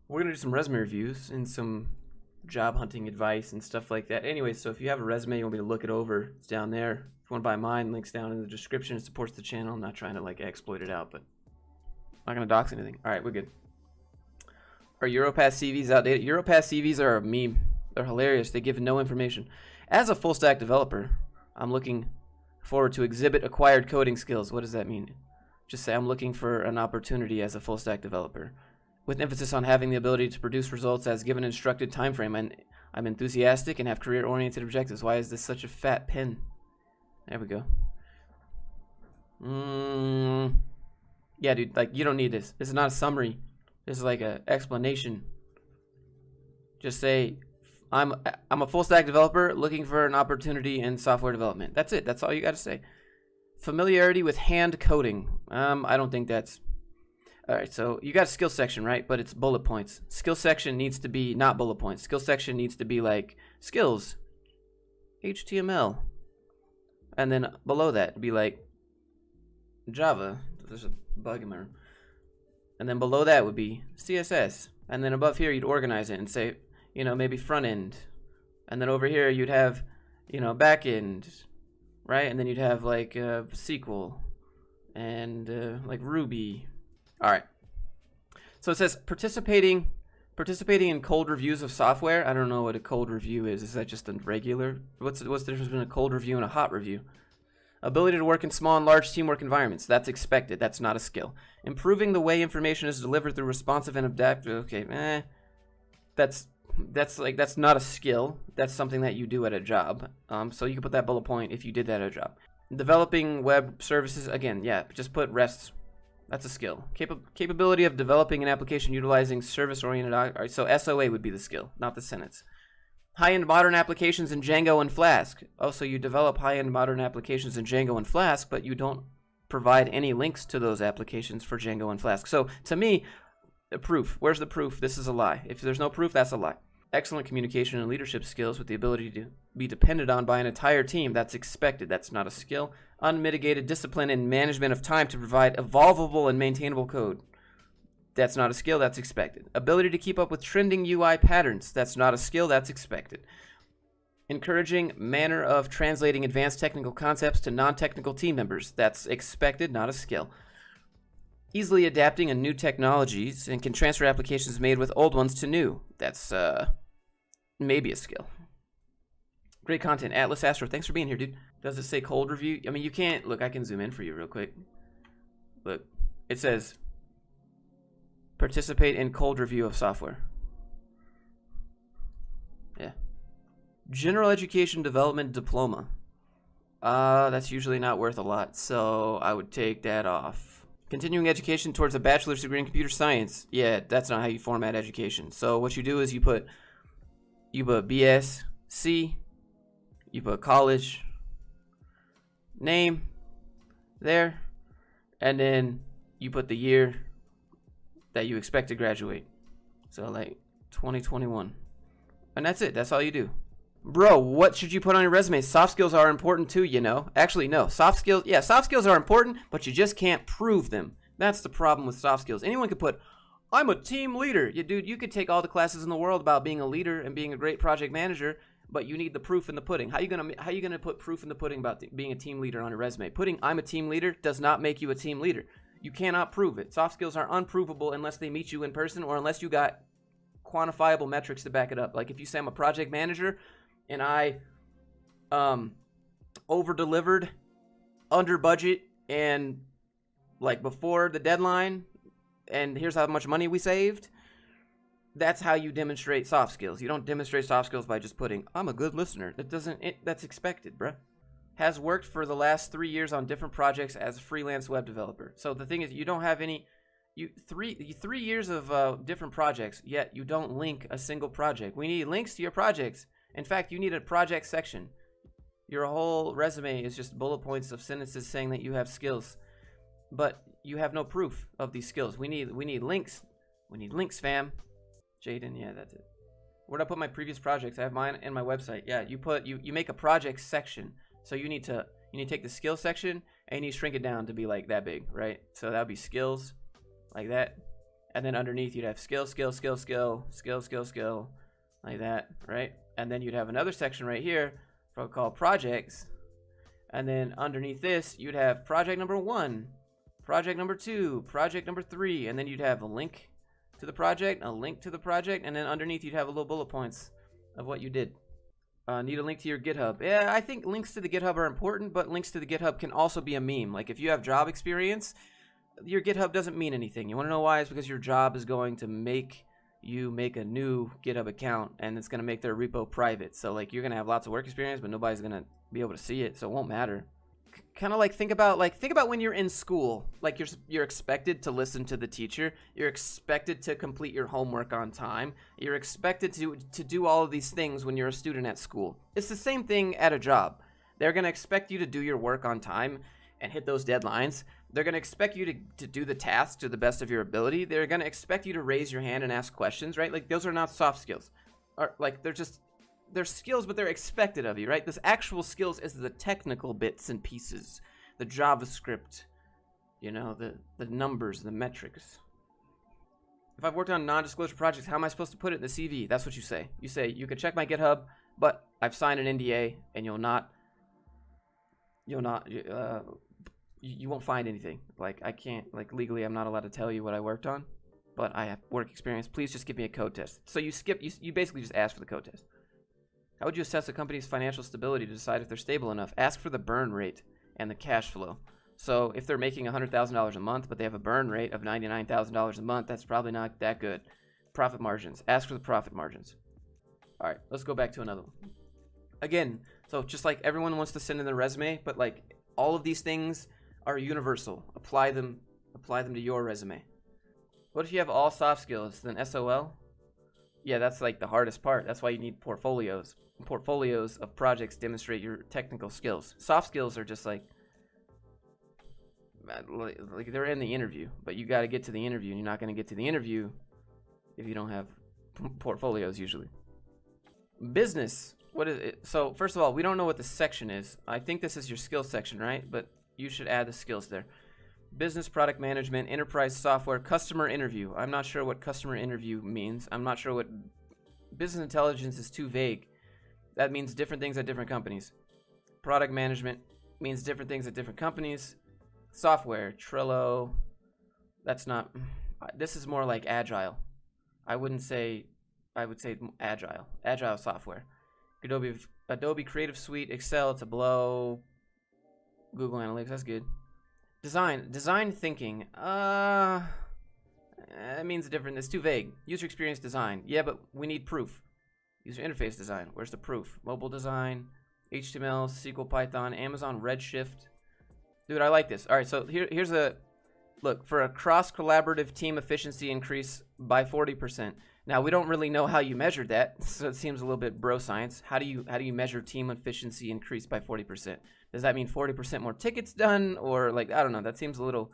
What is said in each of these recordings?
We're gonna do some resume reviews and some job hunting advice and stuff like that. Anyway, so if you have a resume, you want me to look it over, it's down there. If you want to buy mine, links down in the description. It supports the channel. I'm not trying to like exploit it out, but I'm not gonna dox anything. All right, we're good. Are Europass CVs outdated? Europass CVs are a meme. They're hilarious. They give no information. As a full stack developer, I'm looking forward to exhibit acquired coding skills. What does that mean? Just say I'm looking for an opportunity as a full stack developer, with emphasis on having the ability to produce results as given an instructed time frame. And I'm enthusiastic and have career-oriented objectives. Why is this such a fat pen? There we go. Yeah, dude, like, you don't need this. This is not a summary. This is like an explanation. Just say, I'm a full stack developer looking for an opportunity in software development. That's it. That's all you got to say. Familiarity with hand coding. I don't think that's... All right, so you got a skill section, right? But it's bullet points. Skill section needs to be not bullet points. Skill section needs to be like skills, HTML. And then below that, it'd be like Java. There's a bug in my room. And then below that would be CSS. And then above here, you'd organize it and say, you know, maybe front end. And then over here, you'd have, you know, back end, right? And then you'd have like SQL and like Ruby. All right. So it says participating in cold reviews of software. I don't know what a cold review is. Is that just a regular? What's the difference between a cold review and a hot review? Ability to work in small and large teamwork environments. That's expected. That's not a skill. Improving the way information is delivered through responsive and adaptive. Okay, that's not a skill. That's something that you do at a job. So you can put that bullet point if you did that at a job. Developing web services. Again, yeah, just put REST. That's a skill. Capability of developing an application utilizing service-oriented. All right, so SOA would be the skill, not the sentence. High-end modern applications in Django and Flask. Oh, so you develop high-end modern applications in Django and Flask, but you don't provide any links to those applications for Django and Flask. So to me, the proof. Where's the proof? This is a lie. If there's no proof, that's a lie. Excellent communication and leadership skills with the ability to be depended on by an entire team. That's expected. That's not a skill. Unmitigated discipline and management of time to provide evolvable and maintainable code. That's not a skill. That's expected. Ability to keep up with trending UI patterns. That's not a skill. That's expected. Encouraging manner of translating advanced technical concepts to non-technical team members. That's expected, not a skill. Easily adapting to new technologies and can transfer applications made with old ones to new. That's maybe a skill. Great content. Atlas Astro, thanks for being here, dude. Does it say cold review? I mean, you can't... Look, I can zoom in for you real quick. Look, it says... Participate in cold review of software. Yeah. General Education Development Diploma. That's usually not worth a lot, so I would take that off. Continuing education towards a bachelor's degree in computer science. Yeah, that's not how you format education. So what you do is you put BSc, you put college name there, and then you put the year that you expect to graduate. So like 2021. And that's it. That's all you do. Bro, what should you put on your resume? Soft skills are important too, you know. Actually, no. Soft skills are important, but you just can't prove them. That's the problem with soft skills. Anyone could put, I'm a team leader. Yeah, dude, you could take all the classes in the world about being a leader and being a great project manager, but you need the proof in the pudding. How you gonna put proof in the pudding about being a team leader on a resume? Putting I'm a team leader does not make you a team leader. You cannot prove it. Soft skills are unprovable unless they meet you in person or unless you got quantifiable metrics to back it up. Like if you say I'm a project manager and I over-delivered, under budget, and like before the deadline, and here's how much money we saved, that's how you demonstrate soft skills. You don't demonstrate soft skills by just putting, I'm a good listener. That's expected, bruh. Has worked for the last 3 years on different projects as a freelance web developer. So the thing is, you don't have any, three years of different projects, yet you don't link a single project. We need links to your projects. In fact, you need a project section. Your whole resume is just bullet points of sentences saying that you have skills, but you have no proof of these skills. We need links. We need links, fam. Jaden, yeah, that's it. Where'd I put my previous projects? I have mine and my website. Yeah, you make a project section. So you need to take the skills section and you need to shrink it down to be like that big, right? So that would be skills, like that. And then underneath you'd have skill, skill, skill, skill, skill, skill, skill, like that, right? And then you'd have another section right here called projects. And then underneath this, you'd have project number 1, project number 2, project number 3, and then you'd have a link to the project, a link to the project, and then underneath you'd have a little bullet points of what you did. Need a link to your GitHub. Yeah, I think links to the GitHub are important, but links to the GitHub can also be a meme. Like if you have job experience, your GitHub doesn't mean anything. You want to know why? It's because your job is going to make you make a new GitHub account, and it's going to make their repo private. So like you're going to have lots of work experience, but nobody's going to be able to see it, so it won't matter. Kind of like think about when you're in school, like you're expected to listen to the teacher, you're expected to complete your homework on time, you're expected to do all of these things when you're a student at school. It's the same thing at a job. They're going to expect you to do your work on time and hit those deadlines. They're going to expect you to do the task to the best of your ability. They're going to expect you to raise your hand and ask questions, right? Like those are not soft skills. Or like they're skills, but they're expected of you, right? This actual skills is the technical bits and pieces, the JavaScript, you know, the numbers, the metrics. If I've worked on non-disclosure projects, how am I supposed to put it in the CV? That's what you say. You say, you can check my GitHub, but I've signed an NDA, and you won't find anything. Like I can't, like legally, I'm not allowed to tell you what I worked on, but I have work experience. Please just give me a code test. So you basically just ask for the code test. How would you assess a company's financial stability to decide if they're stable enough? Ask for the burn rate and the cash flow. So if they're making $100,000 a month, but they have a burn rate of $99,000 a month, that's probably not that good. Profit margins. Ask for the profit margins. All right, let's go back to another one. Again, so just like everyone wants to send in their resume, but like all of these things are universal. Apply them to your resume. What if you have all soft skills, then SOL? Yeah, that's like the hardest part. That's why you need portfolios. Portfolios of projects demonstrate your technical skills. Soft skills are just like they're in the interview, but you got to get to the interview, and you're not going to get to the interview if you don't have portfolios usually. Business. What is it? So first of all, we don't know what the section is. I think this is your skills section, right? But you should add the skills there. Business, product management, enterprise software, customer interview. I'm not sure what customer interview means. I'm not sure what business intelligence is too vague. That means different things at different companies. Product management means different things at different companies. Software, Trello. That's not. This is more like agile. I would say agile. Agile software. Adobe Creative Suite, Excel, Tableau, Google Analytics. That's good. Design thinking. It means different. It's too vague. User experience design. Yeah, but we need proof. User interface design. Where's the proof? Mobile design, HTML, SQL, Python, Amazon Redshift. Dude, I like this. All right, so here's a look for a cross-collaborative team efficiency increase by 40%. Now we don't really know how you measured that, so it seems a little bit bro science. How do you measure team efficiency increase by 40%? Does that mean 40% more tickets done, or like I don't know? That seems a little.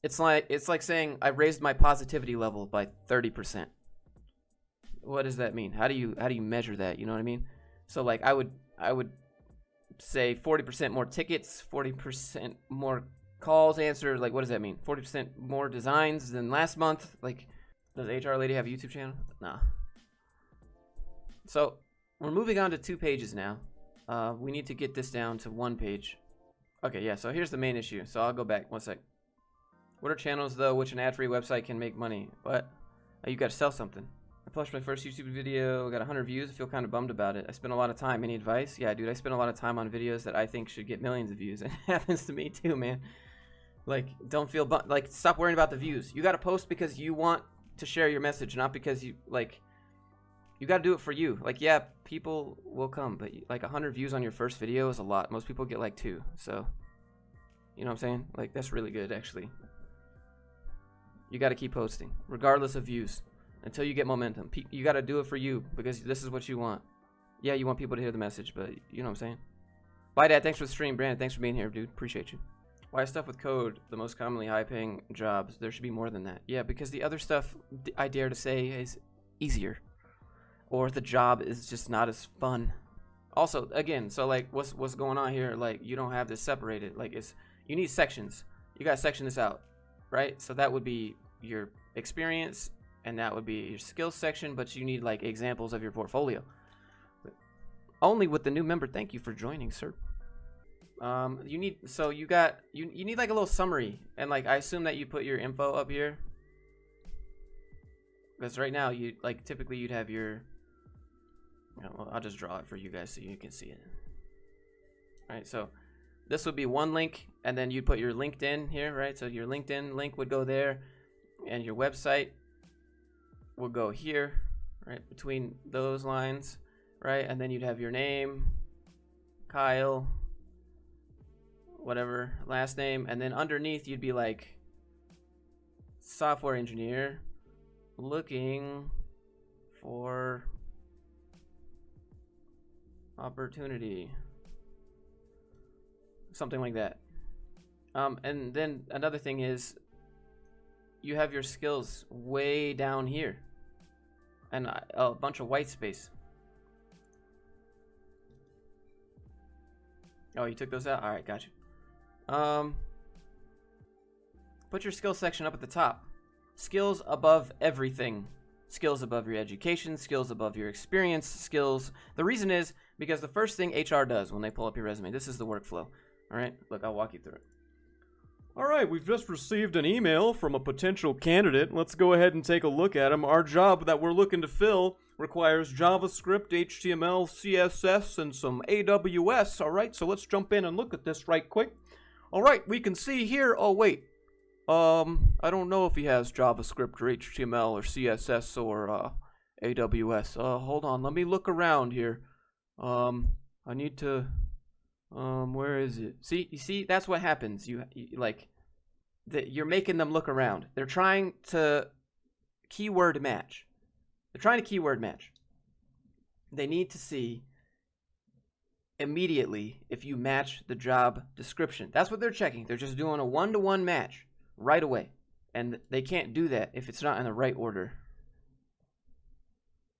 It's like saying I raised my positivity level by 30%. What does that mean? How do you measure that? You know what I mean? So like I would say 40% more tickets, 40% more calls answered. Like what does that mean? 40% more designs than last month. Like does HR lady have a YouTube channel? Nah. So we're moving on to 2 pages now. We need to get this down to 1 page. Okay, yeah, so here's the main issue. So I'll go back 1 sec. What are channels, though, which an ad-free website can make money? What? Oh, you got to sell something. I published my first YouTube video, got 100 views. I feel kind of bummed about it. I spent a lot of time. Any advice? Yeah, dude, I spent a lot of time on videos that I think should get millions of views. It happens to me, too, man. Like, don't feel bummed. Like, stop worrying about the views. You got to post because you want to share your message, not because you, like... You got to do it for you. Like, yeah, people will come, but like 100 views on your first video is a lot. Most people get like 2. So, you know what I'm saying? Like, that's really good, actually. You got to keep posting, regardless of views, until you get momentum. You got to do it for you because this is what you want. Yeah, you want people to hear the message, but you know what I'm saying? Bye, Dad. Thanks for the stream. Brandon, thanks for being here, dude. Appreciate you. Why is stuff with code the most commonly high-paying jobs? There should be more than that. Yeah, because the other stuff, I dare to say, is easier. Or the job is just not as fun. Also, again, so like what's going on here? Like you don't have this separated. Like you need sections. You gotta section this out, right? So that would be your experience, and that would be your skills section, but you need like examples of your portfolio. Only with the new member. Thank you for joining, sir. You need, so you need like a little summary, and like I assume that you put your info up here, because right now you like typically you'd have your, well, I'll just draw it for you guys so you can see it. All right, so this would be one link, and then you'd put your LinkedIn here, right? So your LinkedIn link would go there, and your website will go here, right, between those lines, right? And then you'd have your name, Kyle, whatever, last name, and then underneath you'd be like software engineer looking for opportunity, something like that. And then another thing is you have your skills way down here and a bunch of white space. Oh, you took those out? All right, gotcha. Put your skills section up at the top. Skills above everything. Skills above your education, skills above your experience, skills. The reason is because the first thing HR does when they pull up your resume, this is the workflow. All right, look, I'll walk you through it. All right, we've just received an email from a potential candidate. Let's go ahead and take a look at him. Our job that we're looking to fill requires JavaScript, HTML, CSS, and some AWS. All right, so let's jump in and look at this right quick. All right, we can see here. Oh, wait. I don't know if he has JavaScript or HTML or CSS or AWS. Hold on, let me look around here. I need to. Where is it? See, you see, that's what happens. You like, you're making them look around. They're trying to keyword match. They're trying to keyword match. They need to see immediately if you match the job description. That's what they're checking. They're just doing a one-to-one match right away. And they can't do that if it's not in the right order.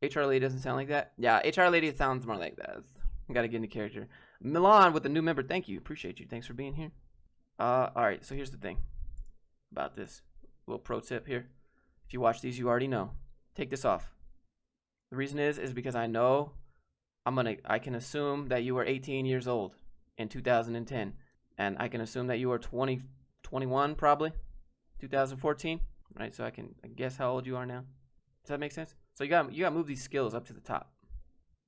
HR lady doesn't sound like that? Yeah, HR lady sounds more like that. Gotta get into character. Milan with the new member. Thank you. Appreciate you. Thanks for being here. Alright, so here's the thing about this. Little pro tip here. If you watch these, you already know. Take this off. The reason is because I know I can assume that you were 18 years old in 2010. And I can assume that you were 21 probably. 2014. Right, so I can guess how old you are now. Does that make sense? So you gotta move these skills up to the top.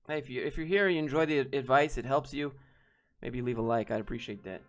Hey, if you're here and you enjoy the advice, it helps you, maybe leave a like. I'd appreciate that.